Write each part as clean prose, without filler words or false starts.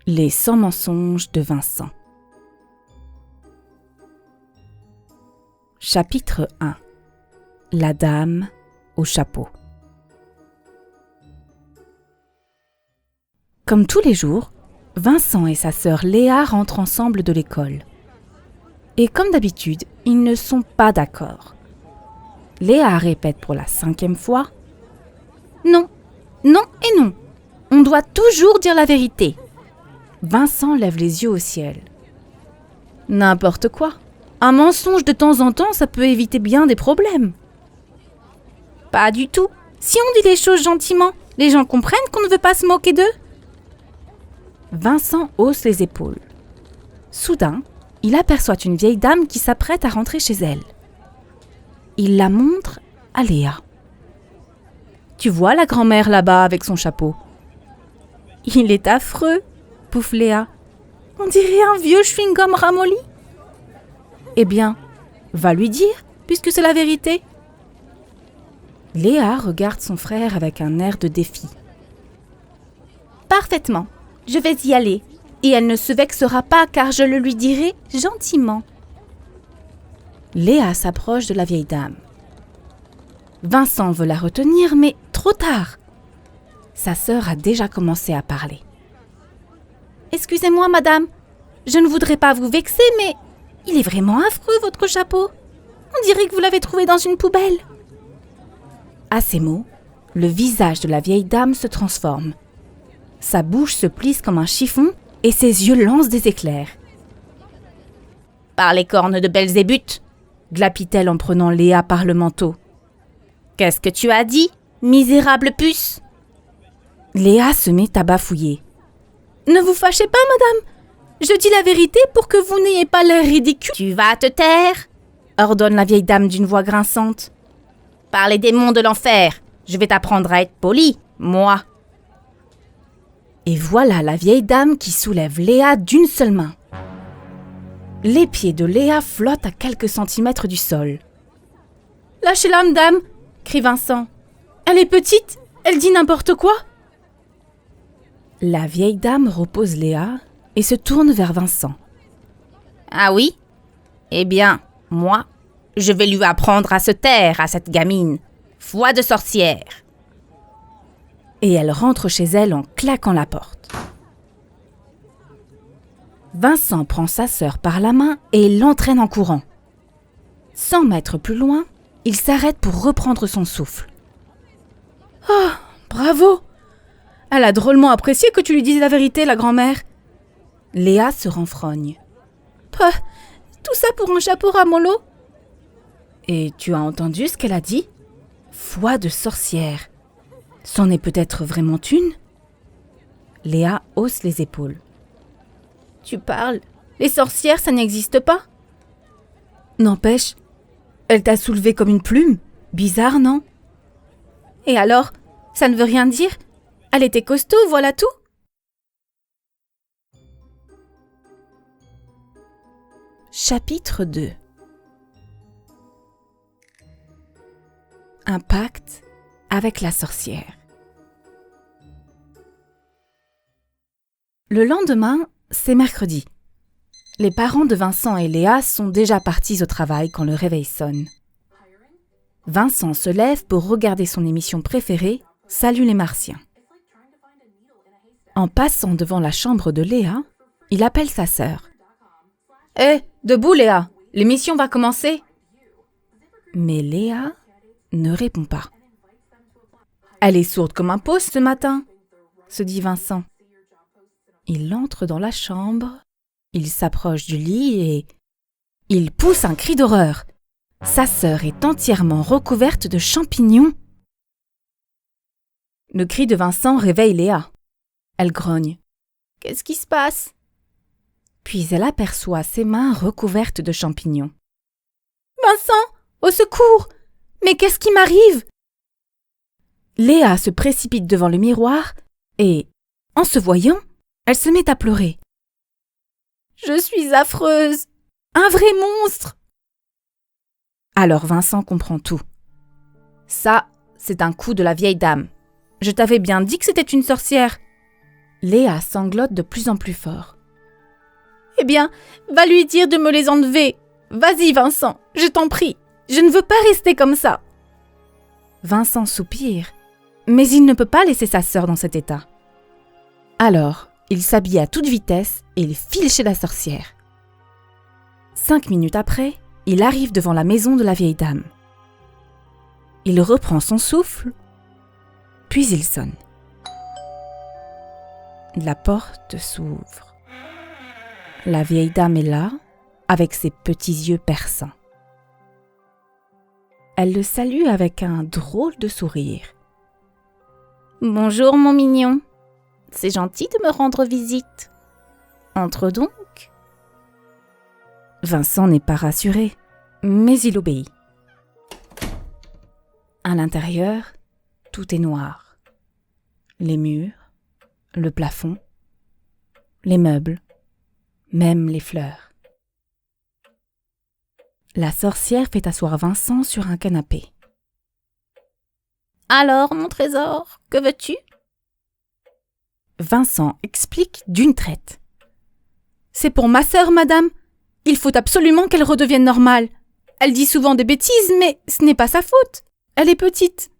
Les 100 mensonges de Vincent. Chapitre 1. La dame au chapeau. Comme tous les jours, Vincent et sa sœur Léa rentrent ensemble de l'école. Et comme d'habitude, ils ne sont pas d'accord. Léa répète pour la 5e fois « Non, non et non. On doit toujours dire la vérité. » Vincent lève les yeux au ciel. « N'importe quoi. Un mensonge de temps en temps, ça peut éviter bien des problèmes. » « Pas du tout. Si on dit les choses gentiment, les gens comprennent qu'on ne veut pas se moquer d'eux. » Vincent hausse les épaules. Soudain, il aperçoit une vieille dame qui s'apprête à rentrer chez elle. Il la montre à Léa. « Tu vois la grand-mère là-bas avec son chapeau ? » « Il est affreux, pouffe Léa. On dirait un vieux chewing-gum ramolli. » « Eh bien, va lui dire, puisque c'est la vérité. » Léa regarde son frère avec un air de défi. « Parfaitement, je vais y aller, et elle ne se vexera pas car je le lui dirai gentiment. » Léa s'approche de la vieille dame. Vincent veut la retenir, mais trop tard. Sa sœur a déjà commencé à parler. « Excusez-moi, madame, je ne voudrais pas vous vexer, mais il est vraiment affreux, votre chapeau. On dirait que vous l'avez trouvé dans une poubelle. » À ces mots, le visage de la vieille dame se transforme. Sa bouche se plisse comme un chiffon et ses yeux lancent des éclairs. « Par les cornes de Belzébuth !» glapit-elle en prenant Léa par le manteau. « Qu'est-ce que tu as dit, misérable puce ?» Léa se met à bafouiller. « Ne vous fâchez pas, madame. Je dis la vérité pour que vous n'ayez pas l'air ridicule. »« Tu vas te taire !» ordonne la vieille dame d'une voix grinçante. « Par les démons de l'enfer, je vais t'apprendre à être polie, moi. » Et voilà la vieille dame qui soulève Léa d'une seule main. Les pieds de Léa flottent à quelques centimètres du sol. « Lâchez-la, madame !» crie Vincent. « Elle est petite, elle dit n'importe quoi. » La vieille dame repose Léa et se tourne vers Vincent. « Ah oui ? Eh bien, moi, je vais lui apprendre à se taire à cette gamine. Foi de sorcière !» Et elle rentre chez elle en claquant la porte. Vincent prend sa sœur par la main et l'entraîne en courant. 100 mètres plus loin, il s'arrête pour reprendre son souffle. « Oh, bravo ! Elle a drôlement apprécié que tu lui dises la vérité, la grand-mère. » Léa se renfrogne. « Tout ça pour un chapeau ramollo ?» « Et tu as entendu ce qu'elle a dit ? Foi de sorcière. C'en est peut-être vraiment une ?» Léa hausse les épaules. « Tu parles ? Les sorcières, ça n'existe pas ? » N'empêche, elle t'a soulevé comme une plume. Bizarre, non ? Et alors, ça ne veut rien dire ? Elle était costaud, voilà tout. Chapitre 2. Un pacte avec la sorcière. Le lendemain, c'est mercredi. Les parents de Vincent et Léa sont déjà partis au travail quand le réveil sonne. Vincent se lève pour regarder son émission préférée, Salut les Martiens. En passant devant la chambre de Léa, il appelle sa sœur. « Hé, debout Léa, l'émission va commencer !» Mais Léa ne répond pas. « Elle est sourde comme un poste ce matin !» se dit Vincent. Il entre dans la chambre, il s'approche du lit et il pousse un cri d'horreur. Sa sœur est entièrement recouverte de champignons. Le cri de Vincent réveille Léa. Elle grogne. « Qu'est-ce qui se passe ?» Puis elle aperçoit ses mains recouvertes de champignons. « Vincent, au secours ! Mais qu'est-ce qui m'arrive ?» Léa se précipite devant le miroir et, en se voyant, elle se met à pleurer. « Je suis affreuse ! Un vrai monstre !» Alors Vincent comprend tout. « Ça, c'est un coup de la vieille dame. Je t'avais bien dit que c'était une sorcière. » Léa sanglote de plus en plus fort. « Eh bien, va lui dire de me les enlever. Vas-y, Vincent, je t'en prie. Je ne veux pas rester comme ça. » Vincent soupire, mais il ne peut pas laisser sa sœur dans cet état. Alors, il s'habille à toute vitesse et il file chez la sorcière. 5 minutes après, il arrive devant la maison de la vieille dame. Il reprend son souffle, puis il sonne. La porte s'ouvre. La vieille dame est là, avec ses petits yeux perçants. Elle le salue avec un drôle de sourire. « Bonjour mon mignon, c'est gentil de me rendre visite. Entre donc. » Vincent n'est pas rassuré, mais il obéit. À l'intérieur, tout est noir. Les murs, le plafond, les meubles, même les fleurs. La sorcière fait asseoir Vincent sur un canapé. « Alors, mon trésor, que veux-tu » Vincent explique d'une traite. « C'est pour ma sœur, madame. Il faut absolument qu'elle redevienne normale. Elle dit souvent des bêtises, mais ce n'est pas sa faute. Elle est petite. »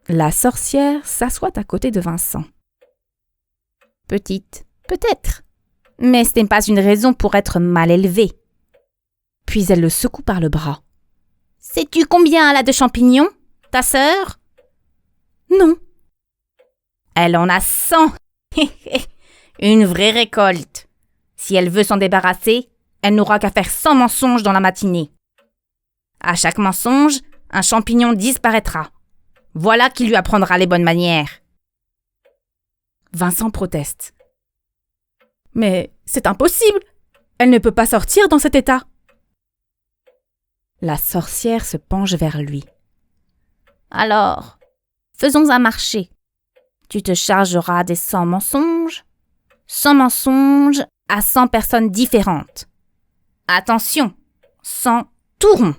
La sorcière s'assoit à côté de Vincent. « Petite, peut-être, mais ce n'est pas une raison pour être mal élevée. » Puis elle le secoue par le bras. « Sais-tu combien elle a de champignons, ta sœur ?»« Non. »« Elle en a 100. Une vraie récolte. Si elle veut s'en débarrasser, elle n'aura qu'à faire 100 mensonges dans la matinée. À chaque mensonge, un champignon disparaîtra. Voilà qui lui apprendra les bonnes manières. » Vincent proteste. « Mais c'est impossible. Elle ne peut pas sortir dans cet état. » La sorcière se penche vers lui. « Alors, faisons un marché. Tu te chargeras des 100 mensonges. 100 mensonges à 100 personnes différentes. Attention, 100 tout rond.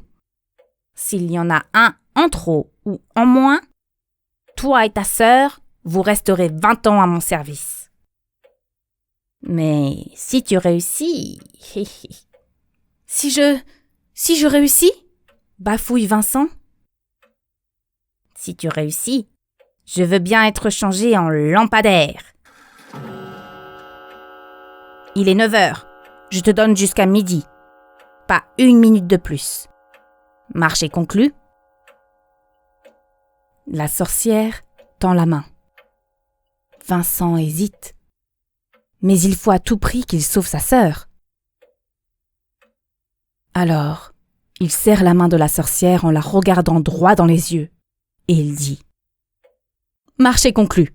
S'il y en a un en trop ou en moins, toi et ta sœur, vous resterez 20 ans à mon service. Mais si tu réussis... » « Si je réussis ?» bafouille Vincent. « Si tu réussis, je veux bien être changé en lampadaire. Il est 9h. Je te donne jusqu'à midi. Pas 1 minute de plus. Marché conclu. » La sorcière tend la main. Vincent hésite. Mais il faut à tout prix qu'il sauve sa sœur. Alors, il serre la main de la sorcière en la regardant droit dans les yeux, et il dit « Marché conclu.